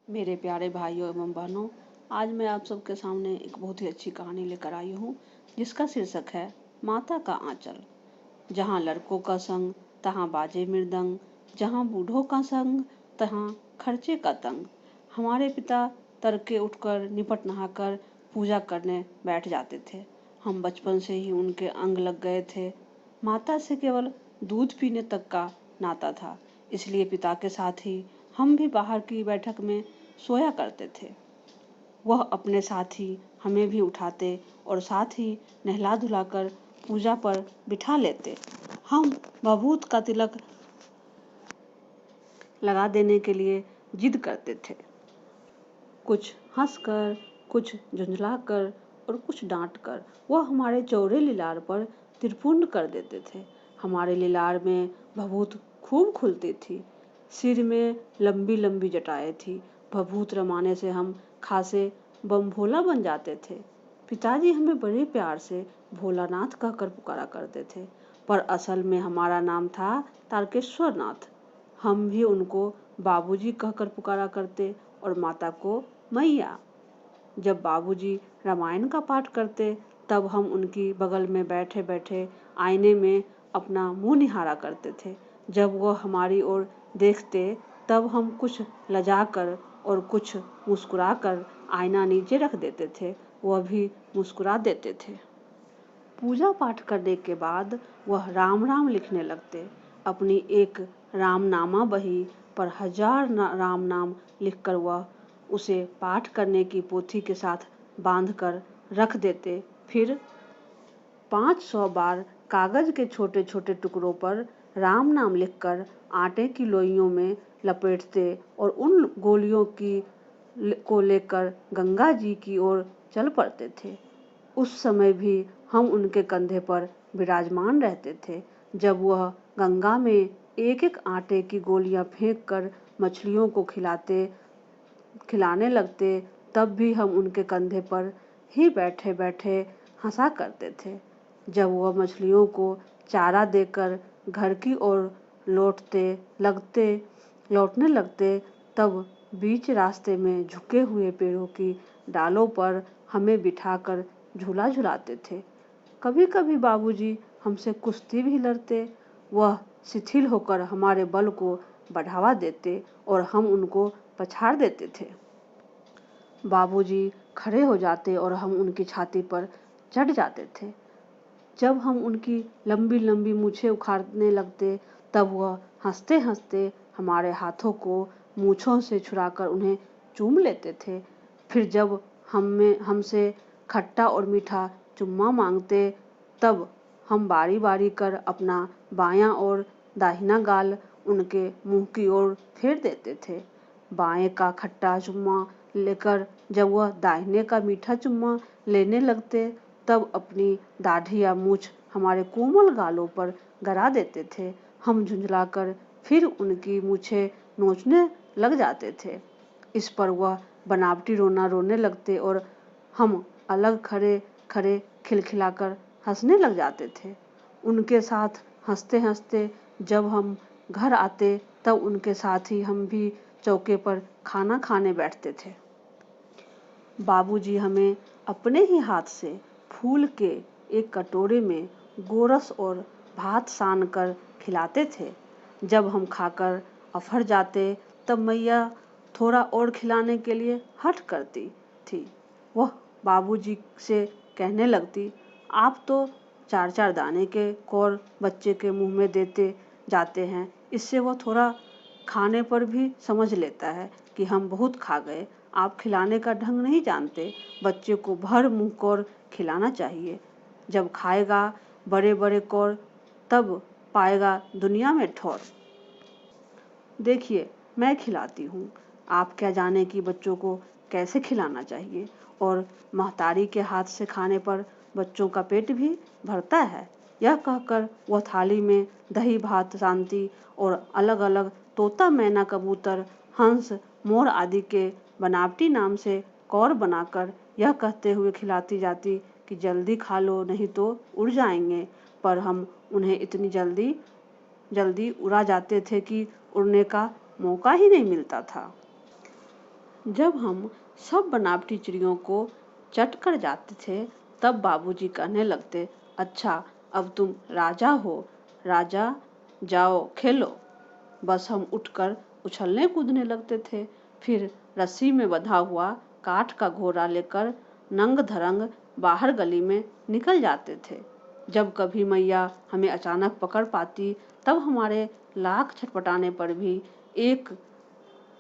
मेरे प्यारे भाइयों एवं बहनों, आज मैं आप सबके सामने एक बहुत ही अच्छी कहानी लेकर आई हूँ जिसका शीर्षक है माता का आंचल। जहाँ लड़कों का संग तहाँ बाजे मृदंग, जहाँ बूढ़ों का संग तहाँ खर्चे का तंग। हमारे पिता तड़के उठकर निपट नहाकर पूजा करने बैठ जाते थे। हम बचपन से ही उनके अंग लग गए थे। माता से केवल दूध पीने तक का नाता था, इसलिए पिता के साथ ही हम भी बाहर की बैठक में सोया करते थे। वह अपने साथ ही हमें भी उठाते और साथ ही नहला धुलाकर पूजा पर बिठा लेते। हम बभूत का तिलक लगा देने के लिए जिद करते थे, कुछ हंसकर, कुछ झुंझलाकर और कुछ डांटकर। वह हमारे चौड़े लिलार पर त्रिपुंड कर देते थे। हमारे लिलार में भभूत खूब खुलती थी, सिर में लंबी लंबी जटाएं थी। भभूत रमाने से हम खासे बम भोला बन जाते थे। पिताजी हमें बड़े प्यार से भोलानाथ कहकर पुकारा करते थे, पर असल में हमारा नाम था तारकेश्वर नाथ। हम भी उनको बाबूजी कहकर पुकारा करते और माता को मैया। जब बाबूजी रामायण का पाठ करते तब हम उनकी बगल में बैठे बैठे आईने में अपना मुंह निहारा करते थे। जब वह हमारी ओर देखते तब हम कुछ लजाकर और कुछ मुस्कुराकर आईना नीचे रख देते थे। वह भी मुस्कुरा देते थे। पूजा पाठ करने के बाद वह राम राम लिखने लगते। अपनी एक रामनामा बही पर 1000 राम नाम लिखकर वह उसे पाठ करने की पोथी के साथ बांधकर रख देते। फिर 500 बार कागज के छोटे छोटे टुकड़ों पर राम नाम लिखकर आटे की लोइयों में लपेटते और उन गोलियों को लेकर गंगा जी की ओर चल पड़ते थे। उस समय भी हम उनके कंधे पर विराजमान रहते थे। जब वह गंगा में एक एक आटे की गोलियां फेंक कर मछलियों को खिलाने लगते, तब भी हम उनके कंधे पर ही बैठे बैठे हंसा करते थे। जब वह मछलियों को चारा देकर घर की ओर लौटने लगते, तब बीच रास्ते में झुके हुए पेड़ों की डालों पर हमें बिठाकर झूला झुलाते थे। कभी कभी बाबूजी हमसे कुश्ती भी लड़ते। वह शिथिल होकर हमारे बल को बढ़ावा देते और हम उनको पछाड़ देते थे। बाबूजी खड़े हो जाते और हम उनकी छाती पर चढ़ जाते थे। जब हम उनकी लंबी लंबी मूछें उखाड़ने लगते तब वह हंसते हंसते हमारे हाथों को मूछों से छुड़ाकर उन्हें चूम लेते थे। फिर जब हमसे खट्टा और मीठा चुम्मा मांगते तब हम बारी बारी कर अपना बायां और दाहिना गाल उनके मुंह की ओर फेर देते थे। बाएं का खट्टा चुम्मा लेकर जब वह दाहिने का मीठा चुम्मा लेने लगते तब अपनी दाढ़ी या मूछ हमारे कोमल गालों पर गरा देते थे। हम झुंझलाकर फिर उनकी मूछें नोचने लग जाते थे। इस पर वह बनावटी रोना रोने लगते और हम अलग खड़े खड़े खिलखिलाकर हंसने लग जाते थे। उनके साथ हंसते हंसते जब हम घर आते तब उनके साथ ही हम भी चौके पर खाना खाने बैठते थे। बाबूजी हमें अपने ही हाथ से फूल के एक कटोरे में गोरस और भात सान कर खिलाते थे। जब हम खाकर अफर जाते तब मैया थोड़ा और खिलाने के लिए हठ करती थी। वह बाबूजी से कहने लगती, आप तो 4-4 दाने के कौर बच्चे के मुंह में देते जाते हैं, इससे वो थोड़ा खाने पर भी समझ लेता है कि हम बहुत खा गए। आप खिलाने का ढंग नहीं जानते। बच्चे को भर मुंह कौर खिलाना चाहिए। जब खाएगा बड़े बड़े कौर तब पाएगा दुनिया में ठौर। देखिए, मैं खिलाती हूँ, आप क्या जाने कि बच्चों को कैसे खिलाना चाहिए। और महतारी के हाथ से खाने पर बच्चों का पेट भी भरता है। यह कहकर वह थाली में दही भात शांति और अलग अलग तोता मैना कबूतर हंस मोर आदि के बनावटी नाम से कौर बनाकर यह कहते हुए खिलाती जाती कि जल्दी खा लो नहीं तो उड़ जाएंगे। पर हम उन्हें इतनी जल्दी उड़ा जाते थे कि उड़ने का मौका ही नहीं मिलता था। जब हम सब बनावटी चिड़ियों को चट कर जाते थे, तब बाबूजी कहने लगते, अच्छा अब तुम राजा हो, राजा जाओ खेलो। बस हम उठकर उछलने कूदने लगते थे। फिर रस्सी में बंधा हुआ काठ का घोड़ा लेकर नंग धड़ंग बाहर गली में निकल जाते थे। जब कभी मैया हमें अचानक पकड़ पाती, तब हमारे लाख छटपटाने पर भी एक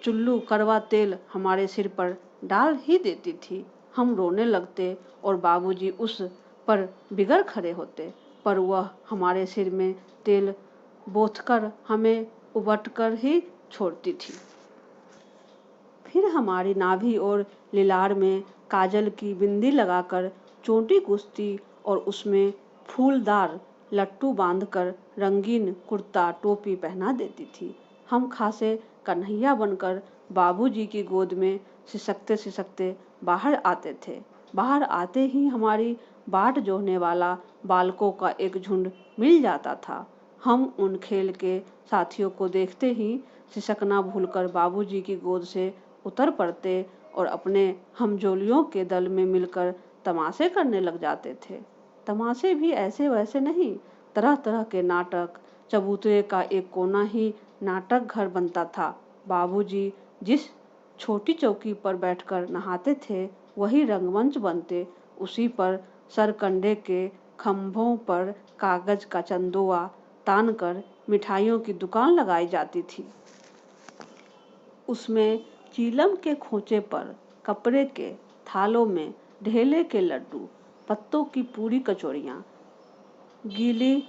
चुल्लू कड़वा तेल हमारे सिर पर डाल ही देती थी। हम रोने लगते और बाबूजी उस पर बिगड़ खड़े होते, पर वह हमारे सिर में तेल बोथकर हमें उबटकर ही छोड़ती थी। फिर हमारी नाभि और लीलार में काजल की बिंदी लगाकर चोटी कुश्ती और उसमें फूलदार लट्टू बांधकर रंगीन कुर्ता टोपी पहना देती थी। हम खासे कन्हैया बनकर बाबूजी की गोद में सिसकते सिसकते बाहर आते थे। बाहर आते ही हमारी बाट जोहने वाला बालकों का एक झुंड मिल जाता था। हम उन खेल के साथियों को देखते ही सिसकना भूलकर बाबूजी की गोद से उतर पड़ते और अपने हमजोलियों के दल में मिलकर तमाशे करने लग जाते थे। तमाशे भी ऐसे वैसे नहीं, तरह तरह के नाटक। चबूतरे का एक कोना ही नाटक घर बनता था। बाबूजी जिस छोटी चौकी पर बैठकर नहाते थे, वही रंगमंच बनते। उसी पर सरकंडे के खंभों पर कागज का चंदोआ तानकर मिठाइयों की दुकान लगाई जाती थी। उसमें चीलम के खोचे पर कपड़े के थालों में ढेले के लड्डू, पत्तों की पूरी कचौड़ियाँ, गीली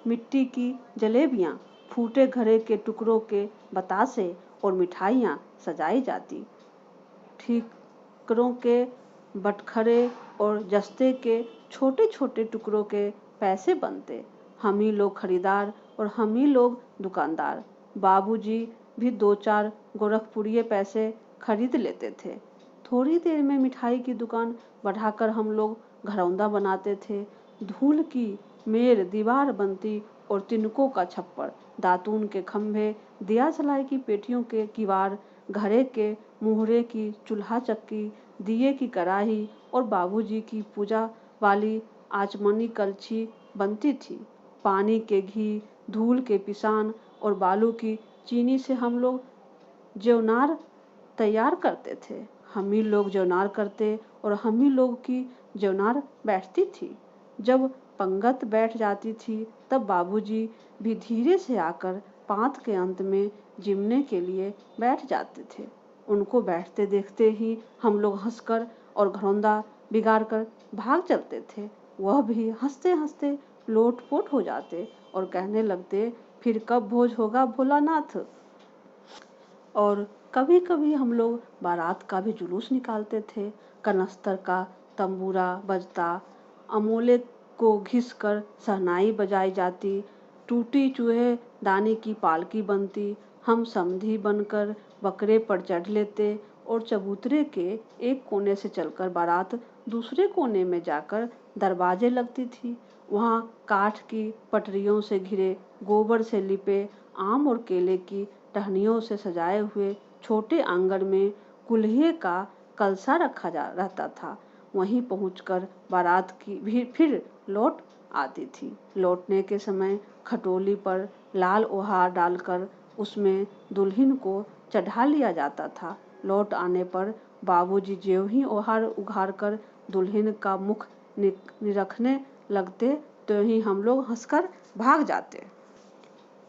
मिट्टी की जलेबियाँ, फूटे घड़े के टुकड़ों के बतासे और मिठाइयाँ सजाई जाती। ठीकरों के बटखरे और जस्ते के छोटे छोटे टुकड़ों के पैसे बनते। हम ही लोग खरीदार और हम ही लोग दुकानदार। बाबूजी भी 2-4 गोरखपुरिये पैसे खरीद लेते थे। थोड़ी देर में मिठाई की दुकान बढ़ाकर हम लोग घरौंदा बनाते थे। धूल की मेर दीवार बनती और तिनकों का छप्पर, दातून के खंभे, दिया सलाई की पेटियों के किवाड़, घड़े के मुहरे की चूल्हा चक्की, दिए की कढ़ाई और बाबूजी की पूजा वाली आचमनी कलछी बनती थी। पानी के घी, धूल के पिसान और बालू की चीनी से हम लोग जेवनार तैयार करते थे। हम ही लोग जेवनार करते और हम ही लोग की जेवनार बैठती थी। जब पंगत बैठ जाती थी, तब बाबूजी भी धीरे से आकर पांत के अंत में जिमने के लिए बैठ जाते थे। उनको बैठते देखते ही हम लोग हंसकर और घरौंदा बिगाड़कर भाग चलते थे। वह भी हंसते हंसते लोटपोट हो जाते और कहने लगते, फिर कब भोज होगा भोलानाथ। और कभी कभी हम लोग बारात का भी जुलूस निकालते थे। कनस्तर का तंबूरा बजता, अमोले को घिस कर शहनाई बजाई जाती, टूटी चूहे दानी की पालकी बनती। हम समधी बनकर बकरे पर चढ़ लेते और चबूतरे के एक कोने से चलकर बारात दूसरे कोने में जाकर दरवाजे लगती थी। वहाँ काठ की पटरियों से घिरे, गोबर से लिपे, आम और केले की टहनियों से सजाए हुए छोटे आंगन में कुल्हिए का कलसा रखा जा रहता था। वहीं पहुंचकर बारात की भी फिर लौट आती थी। लौटने के समय खटोली पर लाल ओहार डालकर उसमें दुल्हन को चढ़ा लिया जाता था। लौट आने पर बाबूजी ज्यों ही ओहार उघाड़कर दुल्हन का मुख निरखने लगते, त्यों ही हम लोग हंसकर भाग जाते।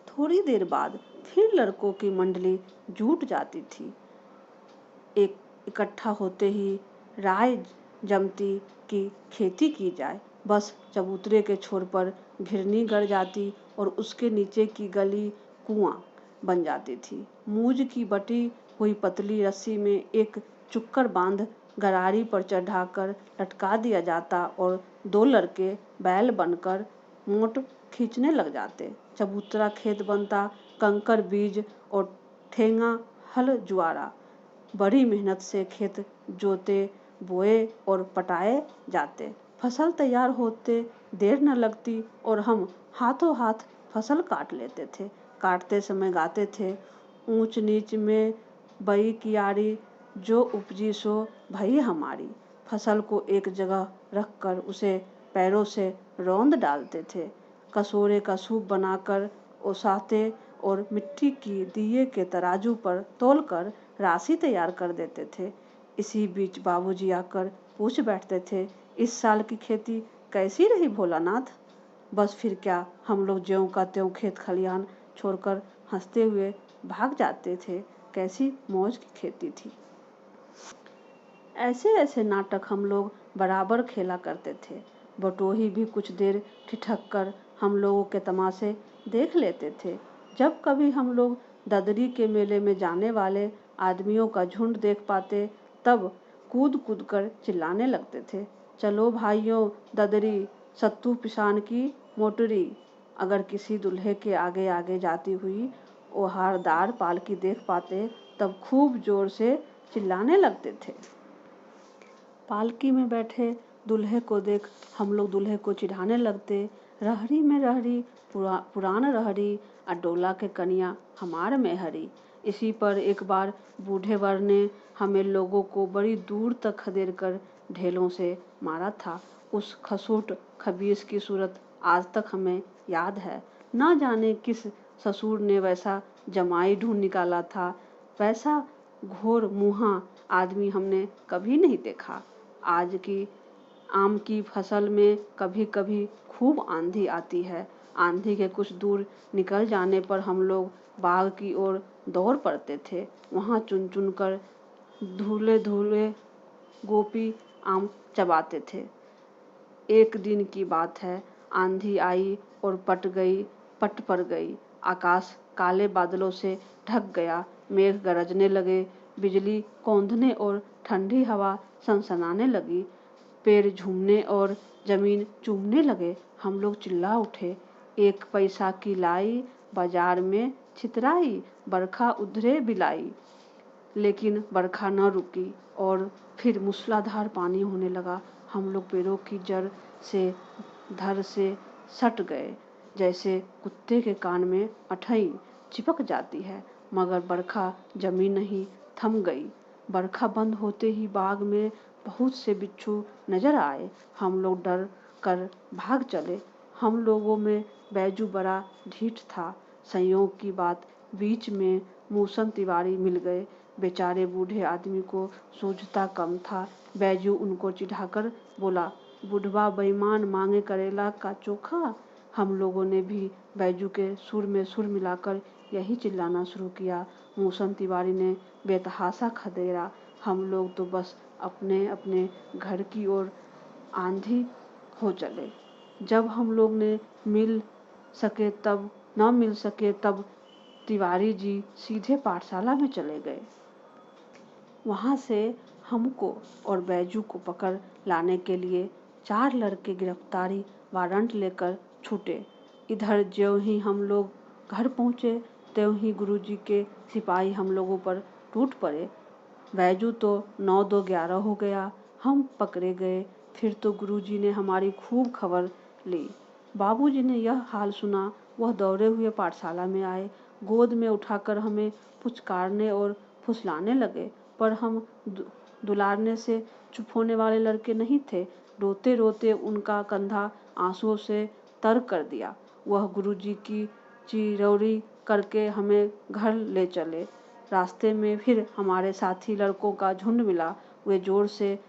थोड़ी देर बाद फिर लड़कों की मंडली जुट जाती थी। एक इकट्ठा होते ही राय जमती कि खेती की जाए। बस चबूतरे के छोर पर घिरनी गड़ जाती और उसके नीचे की गली कुआं बन जाती थी। मूज की बटी हुई पतली रस्सी में एक चुक्कर बांध गरारी पर चढ़ाकर लटका दिया जाता और 2 लड़के बैल बनकर मोट खींचने लग जाते। चबूतरा खेत बनता, कंकर बीज और ठेंगा हल जुआरा। बड़ी मेहनत से खेत जोते, बोए और पटाए जाते। फसल तैयार होते देर न लगती और हम हाथों हाथ फसल काट लेते थे। काटते समय गाते थे, ऊंच नीच में बई कियारी जो उपजी सो भई हमारी। फसल को एक जगह रखकर उसे पैरों से रौंद डालते थे। कसोरे का सूप बनाकर ओसाते और मिट्टी की दिए के तराजू पर तौलकर राशि तैयार कर देते थे। इसी बीच बाबूजी आकर पूछ बैठते थे, इस साल की खेती कैसी रही भोलानाथ? बस फिर क्या, हम लोग ज्यों का त्यों खेत खलिहान छोड़कर हंसते हुए भाग जाते थे। कैसी मौज की खेती थी। ऐसे ऐसे नाटक हम लोग बराबर खेला करते थे। बटोही भी कुछ देर ठिठक कर हम लोगों के तमाशे देख लेते थे। जब कभी हम लोग ददरी के मेले में जाने वाले आदमियों का झुंड देख पाते, तब कूद कूद कर चिल्लाने लगते थे, चलो भाइयों ददरी, सत्तू पिसान की मोटरी। अगर किसी दूल्हे के आगे आगे जाती हुई ओहारदार पालकी देख पाते, तब खूब जोर से चिल्लाने लगते थे। पालकी में बैठे दूल्हे को देख हम लोग दूल्हे को चिढ़ाने लगते, रहरी में रहरी, पुरान रहरी, अडोला के कनिया हमार में हरी। इसी पर एक बार बूढ़े वर ने हमें लोगों को बड़ी दूर तक खदेड़ कर ढेलों से मारा था। उस खसूट खबीस की सूरत आज तक हमें याद है। न जाने किस ससुर ने वैसा जमाई ढूंढ निकाला था। वैसा घोर मुँहा आदमी हमने कभी नहीं देखा। आज की आम की फसल में कभी कभी खूब आंधी आती है। आंधी के कुछ दूर निकल जाने पर हम लोग बाग की ओर दौड़ पड़ते थे। वहाँ चुन चुन कर धूले धूले गोपी आम चबाते थे। एक दिन की बात है, आंधी आई और पट पड़ गई। आकाश काले बादलों से ढक गया। मेघ गरजने लगे, बिजली कौंधने और ठंडी हवा सनसनाने लगी। पेड़ झूमने और जमीन चूमने लगे। हम लोग चिल्ला उठे, एक पैसा की लाई, बाजार में छितराई, बरखा उधरे बिलाई। लेकिन बरखा न रुकी और फिर मूसलाधार पानी होने लगा। हम लोग पेड़ों की जड़ से धर से सट गए, जैसे कुत्ते के कान में अठई चिपक जाती है। मगर बरखा जमी नहीं, थम गई। बरखा बंद होते ही बाग में बहुत से बिच्छू नजर आए। हम लोग डर कर भाग चले। हम लोगों में बैजू बड़ा ढीठ था। संयोग की बात, बीच में मूसन तिवारी मिल गए। बेचारे बूढ़े आदमी को सूझता कम था। बैजू उनको चिढ़ाकर बोला, बुढ़वा बेईमान, मांगे करेला का चोखा। हम लोगों ने भी बैजू के सुर में सुर मिलाकर यही चिल्लाना शुरू किया। मूसन तिवारी ने बेतहाशा खदेड़ा। हम लोग तो बस अपने अपने घर की ओर आंधी हो चले। जब हम लोग ने न मिल सके तब तिवारी जी सीधे पाठशाला में चले गए। वहाँ से हमको और बैजू को पकड़ लाने के लिए 4 लड़के गिरफ्तारी वारंट लेकर छूटे। इधर ज्यों ही हम लोग घर पहुँचे, त्यों ही गुरुजी के सिपाही हम लोगों पर टूट पड़े। बैजू तो 9-2-11 हो गया। हम पकड़े गए। फिर तो गुरुजी ने हमारी खूब खबर ली। बाबूजी ने यह हाल सुना, वह दौड़े हुए पाठशाला में आए। गोद में उठाकर हमें पुचकारने और फुसलाने लगे। पर हम दुलारने से चुप होने वाले लड़के नहीं थे। रोते रोते उनका कंधा आंसुओं से तर कर दिया। वह गुरुजी की चिरौरी करके हमें घर ले चले। रास्ते में फिर हमारे साथी लड़कों का झुंड मिला। वे जोर से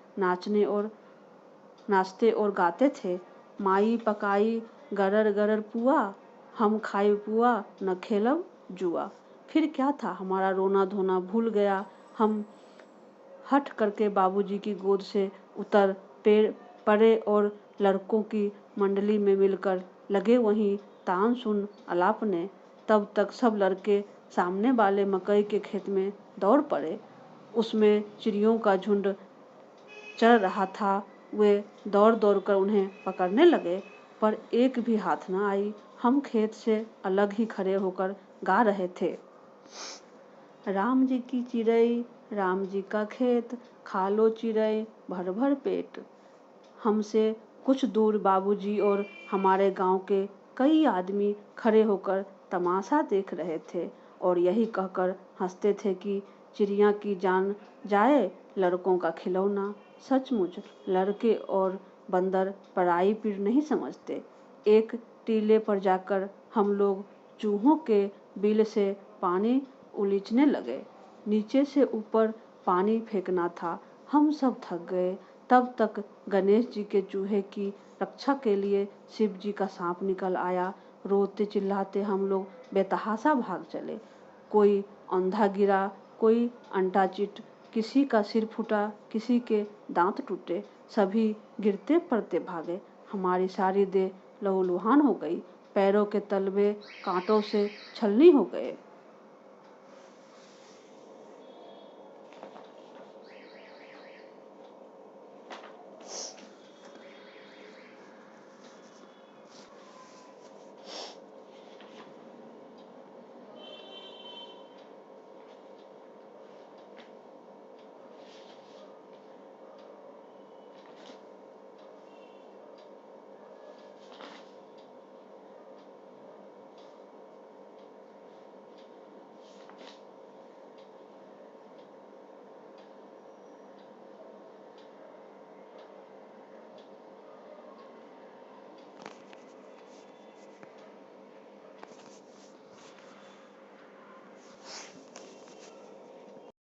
नाचते और गाते थे, माई पकाई गरर गरर पुआ, हम खाई पुआ न खेलब जुआ। फिर क्या था, हमारा रोना धोना भूल गया। हम हट करके बाबूजी की गोद से उतर पड़े और लड़कों की मंडली में मिलकर लगे वहीं तान सुन अलापने। तब तक सब लड़के सामने वाले मकई के खेत में दौड़ पड़े। उसमें चिड़ियों का झुंड चढ़ रहा था। वे दौड़ दौड़ कर उन्हें पकड़ने लगे, पर एक भी हाथ न आई। हम खेत से अलग ही खड़े होकर गा रहे थे, राम जी की चिड़ै, राम जी का खेत, खा लो चिड़ै भर भर पेट। हमसे कुछ दूर बाबूजी और हमारे गांव के कई आदमी खड़े होकर तमाशा देख रहे थे और यही कहकर हंसते थे कि चिड़िया की जान जाए लड़कों का खिलौना। सचमुच लड़के और बंदर पराई पीर नहीं समझते। एक टीले पर जाकर हम लोग चूहों के बिल से पानी उलीचने लगे। नीचे से ऊपर पानी फेंकना था। हम सब थक गए। तब तक गणेश जी के चूहे की रक्षा के लिए शिव जी का सांप निकल आया। रोते चिल्लाते हम लोग बेतहाशा भाग चले। कोई औंधा गिरा, कोई अंटा चिट, किसी का सिर फूटा, किसी के दांत टूटे। सभी गिरते पड़ते भागे। हमारी सारी देह लहूलुहान हो गई। पैरों के तलवे कांटों से छलनी हो गए।